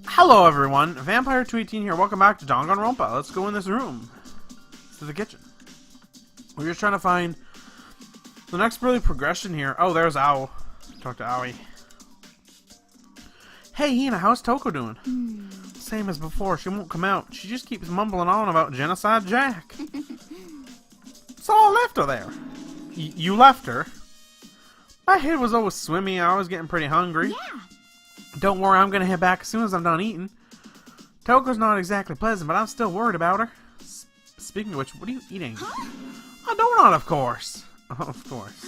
Hello everyone, Vampire 218 here, welcome back to Danganronpa. Let's go in this room. To the kitchen. We're just trying to find the next really progression here. Oh, there's Owl. Talk to Owie. Hey Hina, how's Toko doing? Same as before, she won't come out. She just keeps mumbling on about Genocide Jack. So I left her there. You left her? My head was always swimming, I was getting pretty hungry. Yeah. Don't worry, I'm gonna head back as soon as I'm done eating. Toko's not exactly pleasant, but I'm still worried about her. Speaking of which, what are you eating? Huh? A donut, of course. Of course.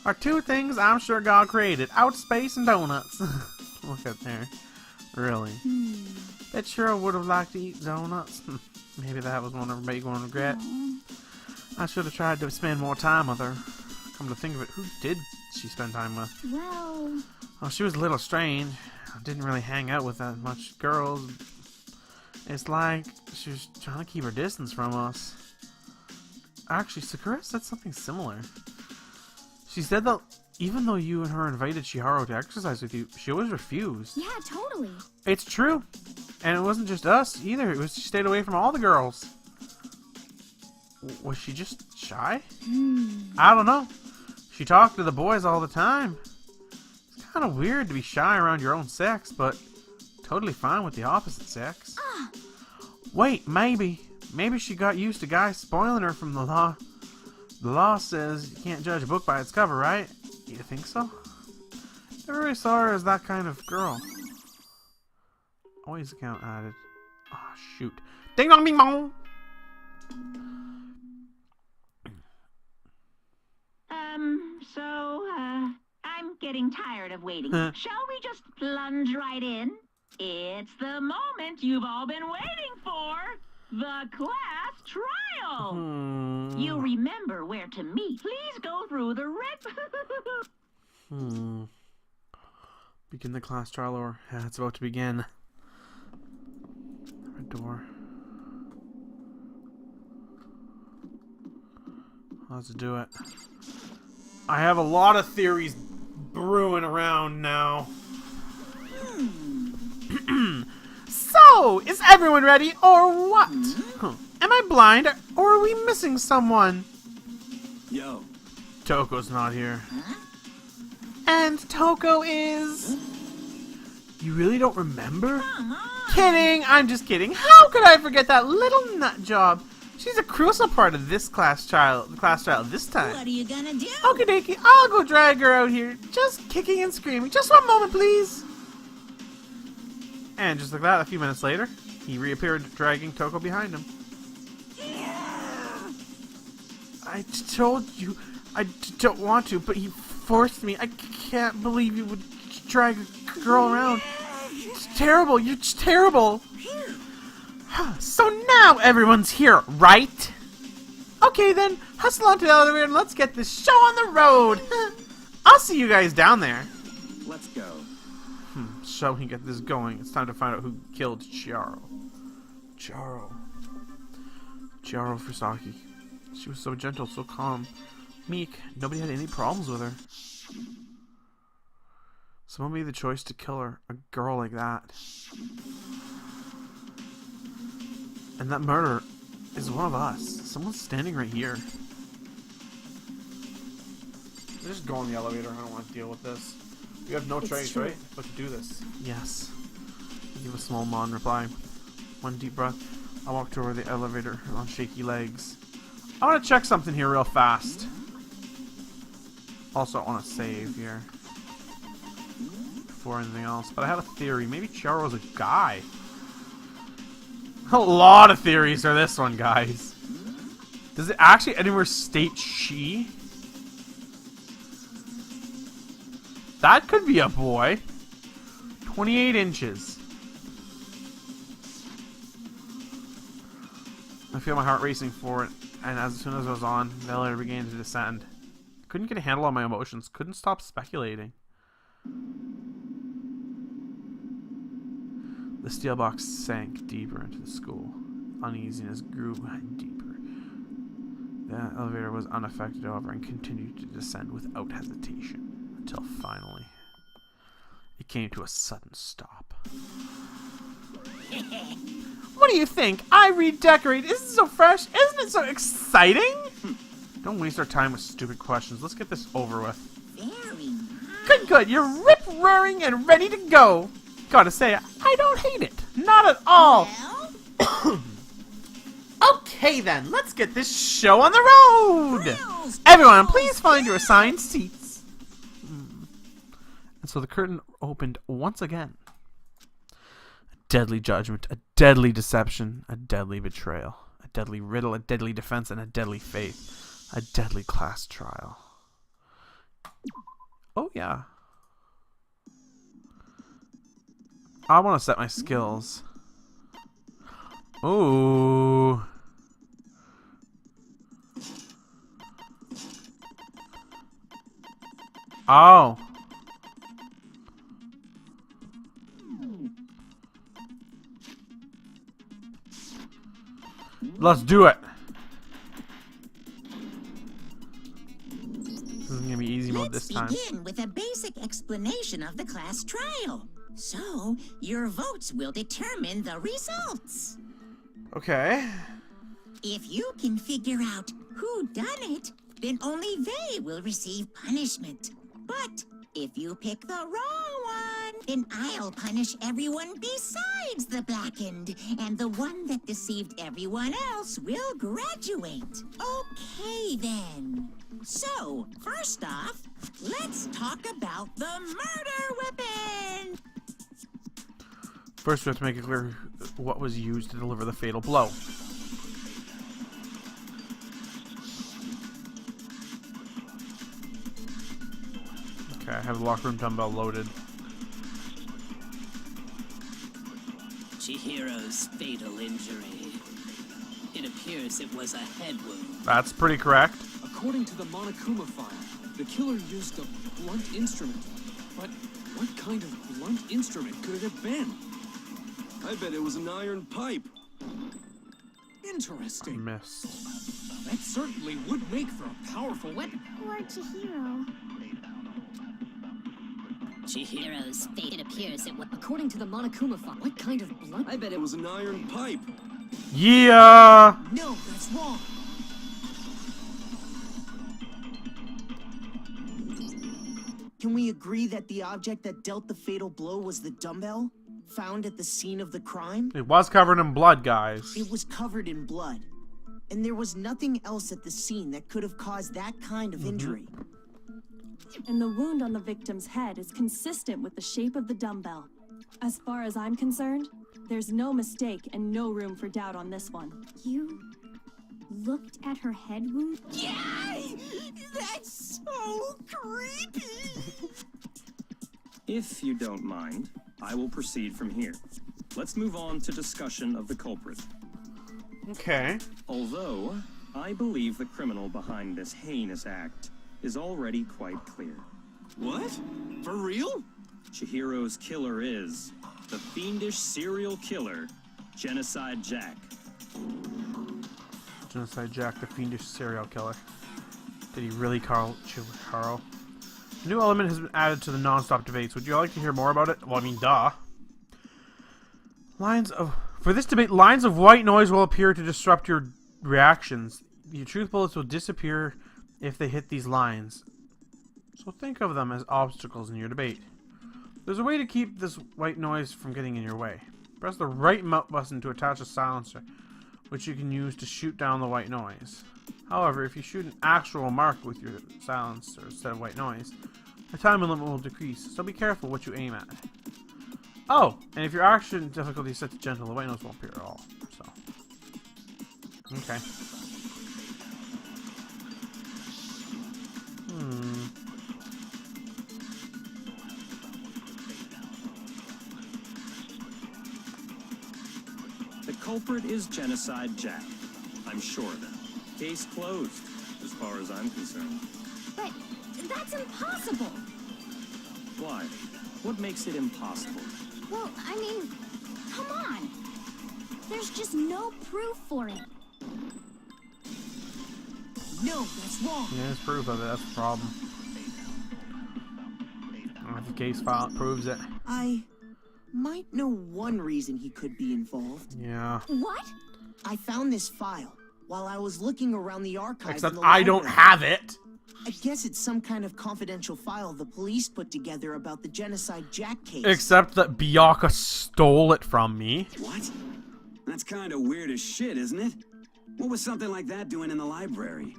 Are two things I'm sure God created. Outer space and donuts. Look at there. Really. Bet sure I would have liked to eat donuts. Maybe that was one everybody going to regret. I should have tried to spend more time with her. Come to think of it, who did she spend time with? Well, she was a little strange. I didn't really hang out with that much girls. It's like she was trying to keep her distance from us. Actually, Sakura said something similar. She said that even though you and her invited Chiharu to exercise with you, she always refused. Yeah, totally. It's true. And it wasn't just us either. It was she stayed away from all the girls. Was she just shy? I don't know. She talked to the boys all the time. It's kind of weird to be shy around your own sex, but totally fine with the opposite sex. Wait, maybe she got used to guys spoiling her from the law. The law says you can't judge a book by its cover, right? You think so? Never really saw her as that kind of girl. Always account added. Ah, shoot. Ding dong ding dong! I'm getting tired of waiting. Shall we just plunge right in? It's the moment you've all been waiting for. The class trial. You remember where to meet. Please go through the red... Begin the class trial, or yeah, it's about to begin. Red door. Let's do it. I have a lot of theories brewing around now. So, is everyone ready, or what? Am I blind, or are we missing someone? Yo. Toko's not here. And Toko is... You really don't remember? Kidding! I'm just kidding. How could I forget that little nut job? She's a crucial part of this class trial this time. What are you gonna do? Okie dokie, I'll go drag her out here. Just kicking and screaming. Just one moment, please. And just like that, a few minutes later, he reappeared, dragging Toko behind him. I told you I don't want to, but he forced me. I can't believe you would drag a girl around. It's terrible. You're just terrible. So now everyone's here, right? Okay then, hustle onto the elevator and let's get this show on the road. I'll see you guys down there. Let's go. Shall we get this going? It's time to find out who killed Chiharu. Chiharu Fusaki. She was so gentle, so calm, meek. Nobody had any problems with her. Someone made the choice to kill her, a girl like that. And that murderer is one of us. Someone's standing right here. Just go in the elevator. I don't want to deal with this. We have no choice, right? But to do this. Yes. I give a small nod in reply. One deep breath. I walk toward the elevator on shaky legs. I want to check something here real fast. Also, I want to save here. Before anything else. But I have a theory. Maybe Chiharu's a guy. A lot of theories for this one, guys. Does it actually anywhere state she? That could be a boy. 28 inches. I feel my heart racing for it, and as soon as I was on, the elevator began to descend. Couldn't get a handle on my emotions. Couldn't stop speculating. The steel box sank deeper into the school. Uneasiness grew deeper. The elevator was unaffected, however, and continued to descend without hesitation, until finally it came to a sudden stop. What do you think? I redecorate. Isn't it so fresh? Isn't it so exciting? Don't waste our time with stupid questions. Let's get this over with. Very nice. Good, good. You're rip-roaring and ready to go. Gotta say, I don't hate it. Not at all. Well, Okay then, let's get this show on the road! Everyone, please find your assigned seats. And so the curtain opened once again. A deadly judgment, a deadly deception, a deadly betrayal, a deadly riddle, a deadly defense, and a deadly faith. A deadly class trial. Oh yeah. I want to set my skills. Ooh. Oh. Let's do it. This isn't gonna be easy mode this time. Let's begin with a basic explanation of the class trial. So, your votes will determine the results. Okay. If you can figure out who done it, then only they will receive punishment. But if you pick the wrong one, then I'll punish everyone besides the blackened, and the one that deceived everyone else will graduate. Okay, then. So, first off, let's talk about the murder weapon. First, we have to make it clear what was used to deliver the fatal blow. Okay, I have the locker room dumbbell loaded. Chihiro's fatal injury. It appears it was a head wound. That's pretty correct. According to the Monokuma file, the killer used a blunt instrument. But what kind of blunt instrument could it have been? I bet it was an iron pipe. Interesting. Missed. That certainly would make for a powerful weapon. Poor Chihiro. Chihiro's fate, it appears it was. According to the Monokuma file, what kind of blunt? I bet it was an iron pipe. Yeah. No, that's wrong. Can we agree that the object that dealt the fatal blow was the dumbbell, found at the scene of the crime? It was covered in blood, guys. It was covered in blood, and there was nothing else at the scene that could have caused that kind of injury. And the wound on the victim's head is consistent with the shape of the dumbbell. As far as I'm concerned, there's no mistake and no room for doubt on this one. You looked at her head wound? Yay! That's so creepy! If you don't mind, I will proceed from here. Let's move on to discussion of the culprit. Okay. Although, I believe the criminal behind this heinous act is already quite clear. What? For real? Chihiro's killer is the fiendish serial killer, Genocide Jack. Genocide Jack, the fiendish serial killer. Did he really call Chihiro? A new element has been added to the non-stop debates. Would you like to hear more about it? Well, I mean, duh. For this debate, lines of white noise will appear to disrupt your reactions. Your truth bullets will disappear if they hit these lines. So think of them as obstacles in your debate. There's a way to keep this white noise from getting in your way. Press the right mouse button to attach a silencer, which you can use to shoot down the white noise. However, if you shoot an actual mark with your silencer instead of white noise, the time limit will decrease, so be careful what you aim at. Oh, and if your action difficulty is set to gentle, the white noise won't appear at all. So, okay. The culprit is Genocide Jack. I'm sure of it. Case closed, as far as I'm concerned. But that's impossible. Why? What makes it impossible? Well, I mean, come on. There's just no proof for it. No, that's wrong. Yeah, there's proof of it, that's the problem. I don't know if the case file proves it. I might know one reason he could be involved. Yeah. What? I found this file while I was looking around the archives. Except in the I don't library. have it. I guess it's some kind of confidential file the police put together about the Genocide Jack case. Except that Biyaka stole it from me. What? That's kind of weird as shit, isn't it? What was something like that doing in the library?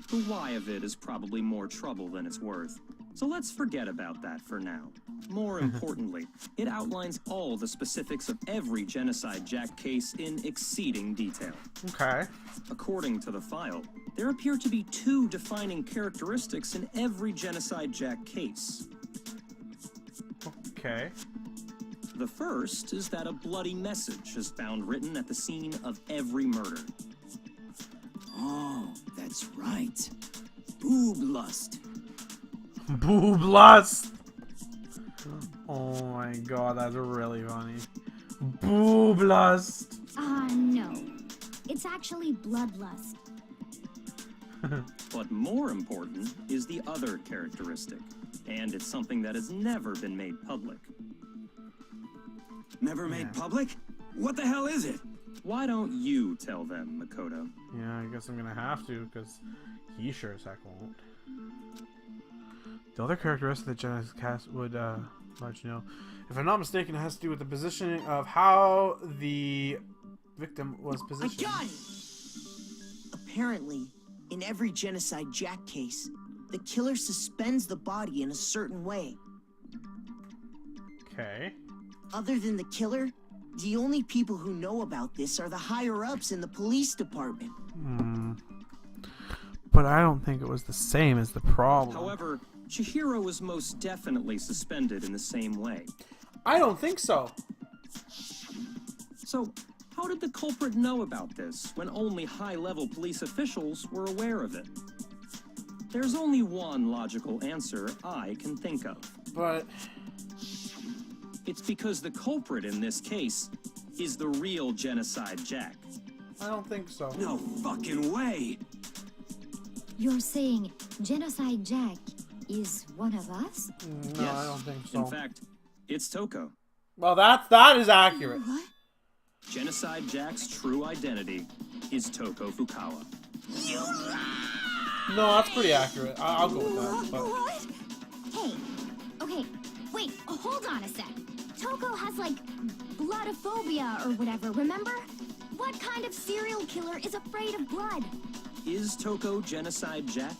The why of it is probably more trouble than it's worth. So let's forget about that for now. More importantly, it outlines all the specifics of every Genocide Jack case in exceeding detail. Okay. According to the file, there appear to be 2 defining characteristics in every Genocide Jack case. Okay. The first is that a bloody message is found written at the scene of every murder. Oh, that's right. Boob lust. Boob lust. Oh my god, that's really funny. Boob lust. No. It's actually bloodlust. But more important is the other characteristic, and it's something that has never been made public. Never made public? What the hell is it? Why don't you tell them, Makoto? Yeah, I guess I'm gonna have to, because he sure as heck won't. The other characteristic that Jenna's cast would let you know, if I'm not mistaken, it has to do with the positioning of how the victim was I positioned. got it! Apparently, in every Genocide Jack case, the killer suspends the body in a certain way. Okay. Other than the killer, the only people who know about this are the higher-ups in the police department. But I don't think it was the same as the problem. However, Chihiro was most definitely suspended in the same way. I don't think so. So, how did the culprit know about this when only high-level police officials were aware of it? There's only one logical answer I can think of. But It's because the culprit in this case is the real Genocide Jack. I don't think so. No fucking way. You're saying Genocide Jack is one of us? No, I don't think so. In fact, it's Toko. Well, that is accurate. What? Genocide Jack's true identity is Toko Fukawa. No, that's pretty accurate. I'll go with that. But What? Hey, okay, wait, hold on a sec. Toko has, like, bloodophobia or whatever, remember? What kind of serial killer is afraid of blood? Is Toko Genocide Jack?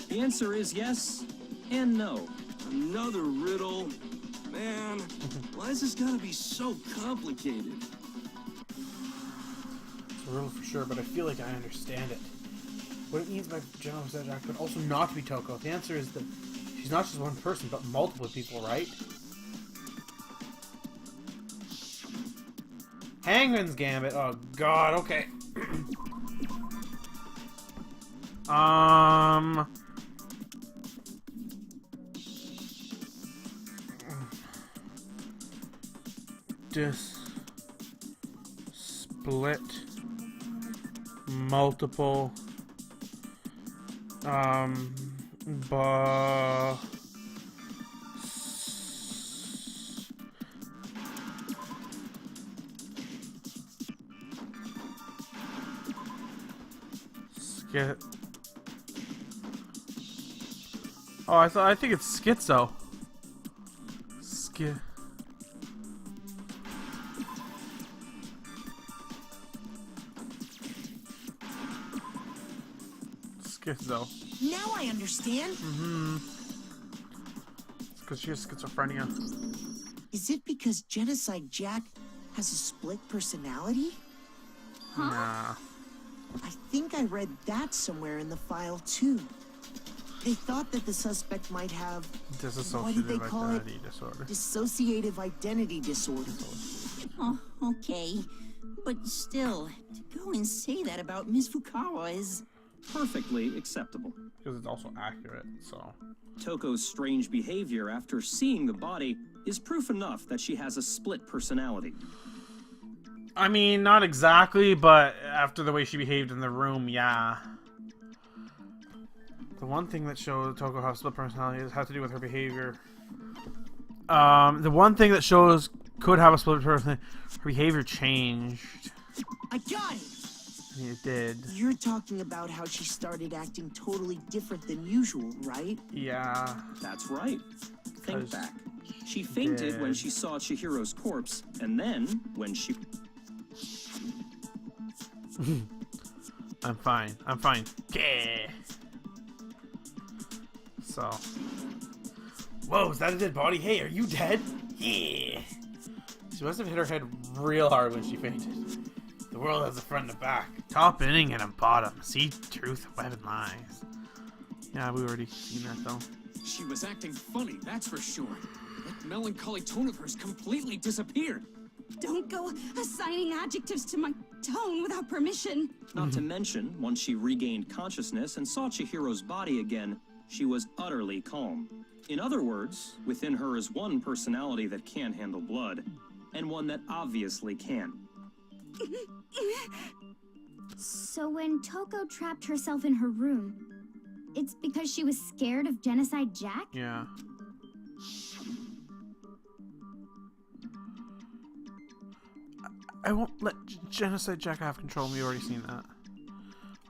The answer is yes and no. Another riddle. Man, why is this gotta be so complicated? it's a riddle for sure, but I feel like I understand it. What it means by Genocide Jack, but also not to be Toko. The answer is that she's not just one person, but multiple people, right? Hangman's Gambit. Oh god, okay. Split multiple skit. Oh, I think it's schizo. Schizo. Now I understand. It's because she has schizophrenia. Is it because Genocide Jack has a split personality? Nah. I think I read that somewhere in the file, too. They thought that the suspect might have... what did they Dissociative call it? identity disorder. Dissociative identity disorder. Oh, okay. But still, to go and say that about Miss Fukawa is... Perfectly acceptable. Because it's also accurate, so. Toko's strange behavior after seeing the body is proof enough that she has a split personality. I mean, not exactly, but after the way she behaved in the room, yeah. The one thing that shows Toko has split personality has to do with her behavior. The one thing that shows could have a split person. Her behavior changed. I got it! It did. You're talking about how she started acting totally different than usual, right? Yeah. That's right. Think 'Cause back. She fainted when she saw Chihiro's corpse, and then when she... I'm fine. I'm fine. Yeah. So. Whoa, is that a dead body? Hey, are you dead? Yeah. She must have hit her head real hard when she fainted. The world has a front and a back. Top inning and a bottom. See truth, weapon lies. Yeah, we already seen that though. She was acting funny, that's for sure. That melancholy tone of hers completely disappeared. Don't go assigning adjectives to my tone without permission. Not to mention, once she regained consciousness and saw Chihiro's body again, she was utterly calm. In other words, within her is one personality that can't handle blood, and one that obviously can. So when Toko trapped herself in her room, it's because she was scared of Genocide Jack? Yeah. I won't let Genocide Jack have control. We've already seen that.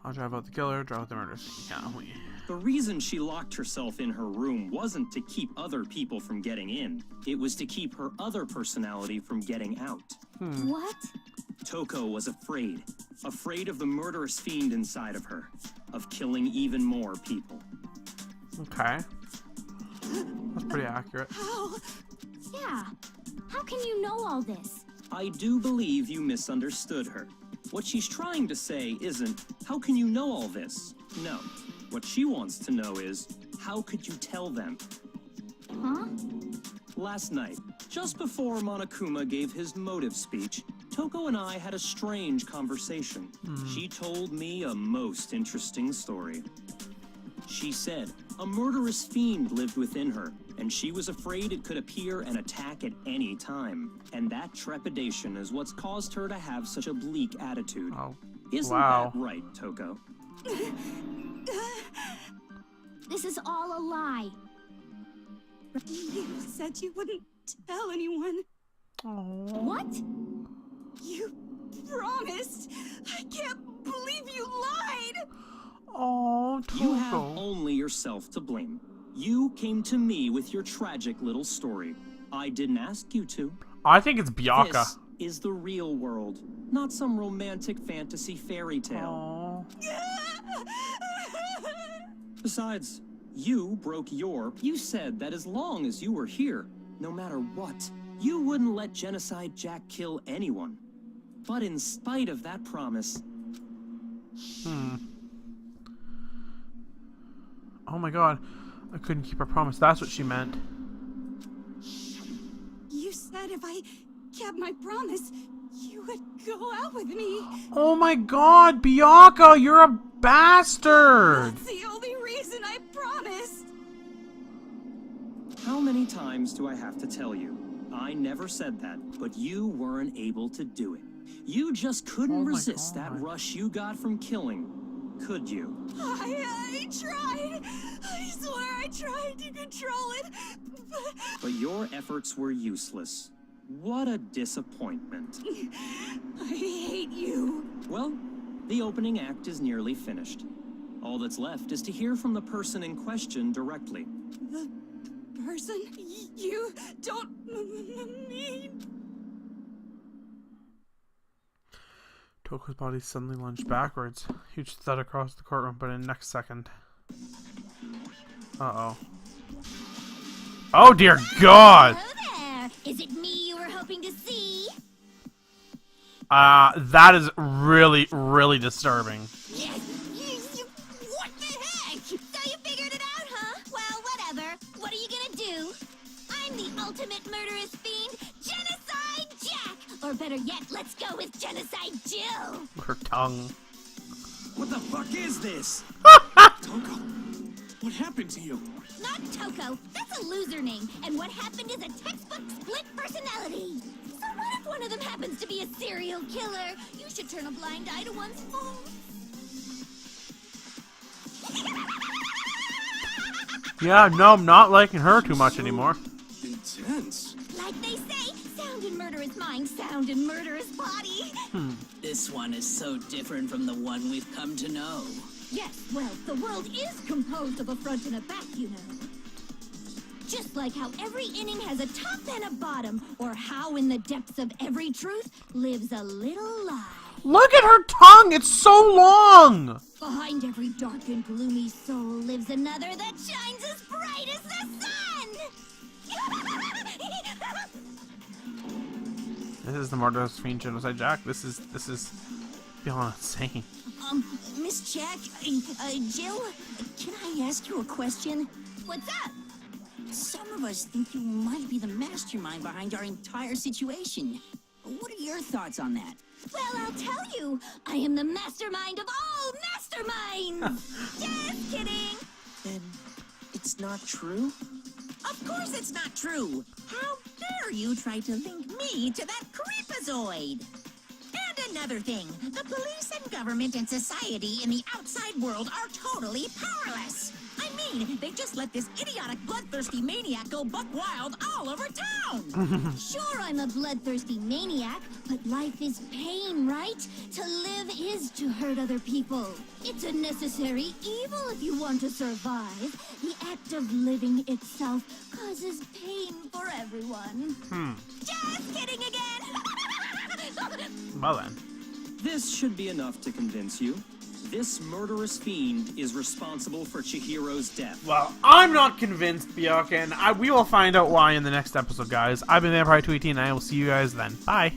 I'll drive out the killer, drive out the murder scene. Can't we? The reason she locked herself in her room wasn't to keep other people from getting in. It was to keep her other personality from getting out. What? Toko was afraid. Afraid of the murderous fiend inside of her. Of killing even more people. Okay. That's pretty accurate. How? Yeah. How can you know all this? I do believe you misunderstood her. What she's trying to say isn't, how can you know all this? No. What she wants to know is, how could you tell them? Huh? Last night, just before Monokuma gave his motive speech, Toko and I had a strange conversation. She told me a most interesting story. She said a murderous fiend lived within her, and she was afraid it could appear and attack at any time. And that trepidation is what's caused her to have such a bleak attitude. Oh, Isn't wow. that right, Toko? This is all a lie. You said you wouldn't tell anyone. What? You promised. I can't believe you lied. Oh, You have Toko. only yourself to blame. You came to me with your tragic little story. I didn't ask you to. I think it's Byakuya. This is the real world, not some romantic fantasy fairy tale. Besides, you broke You said that as long as you were here, no matter what, you wouldn't let Genocide Jack kill anyone. But in spite of that promise... Oh my god. I couldn't keep her promise. That's what she meant. You said if I kept my promise, you would go out with me. Oh my god, Byakuya, you're a bastard! That's the only reason I promised. How many times do I have to tell you? I never said that, but you weren't able to do it. You just couldn't resist that rush you got from killing, could you? I tried. I swear I tried to control it. But your efforts were useless. What a disappointment. I hate you. Well, the opening act is nearly finished. All that's left is to hear from the person in question directly. The person you don't mean. Toko's body suddenly lunged backwards. Huge thud across the courtroom, but in the next second. Uh-oh. Oh dear God! Hello there! Is it me you were hoping to see? That is really, really disturbing. What the heck? So you figured it out, huh? Well, whatever. What are you gonna do? I'm the ultimate murderous fiend, Genocide Jack! Or better yet, let's go with Genocide Jill! Her tongue. What the fuck is this? Toko, what happened to you? Not Toko. That's a loser name. And what happened is a textbook split personality. So what if one of them happens to be a serial killer? You should turn a blind eye to one's faults. Yeah, no, I'm not liking her too much anymore. Intense. Like they say, sound and terrifying sound and murderous body. This one is so different from the one we've come to know. Yes, well, the world is composed of a front and a back, you know. Just like how every inning has a top and a bottom, or how in the depths of every truth lives a little lie. Look at her tongue! It's so long! Behind every dark and gloomy soul lives another that shines as bright as the sun! This is the murderous fiend genocide Jack. This is beyond insane. Miss Jack, Jill, can I ask you a question? What's up? Some of us think you might be the mastermind behind our entire situation. What are your thoughts on that? Well, I'll tell you. I am the mastermind of all masterminds! Just kidding! Then it's not true? Of course it's not true! How dare you try to link me to that creepazoid? And another thing, the police and government and society in the outside world are totally powerless. I mean, they just let this idiotic bloodthirsty maniac go buck wild all over town. Sure, I'm a bloodthirsty maniac, but life is pain, right? To live is to hurt other people. It's a necessary evil if you want to survive. The act of living itself causes pain for everyone. Just kidding again! Well then. This should be enough to convince you. This murderous fiend is responsible for Chihiro's death. Well, I'm not convinced, Byakuya, and we will find out why in the next episode, guys. I've been Vampire Tweety, and I will see you guys then. Bye.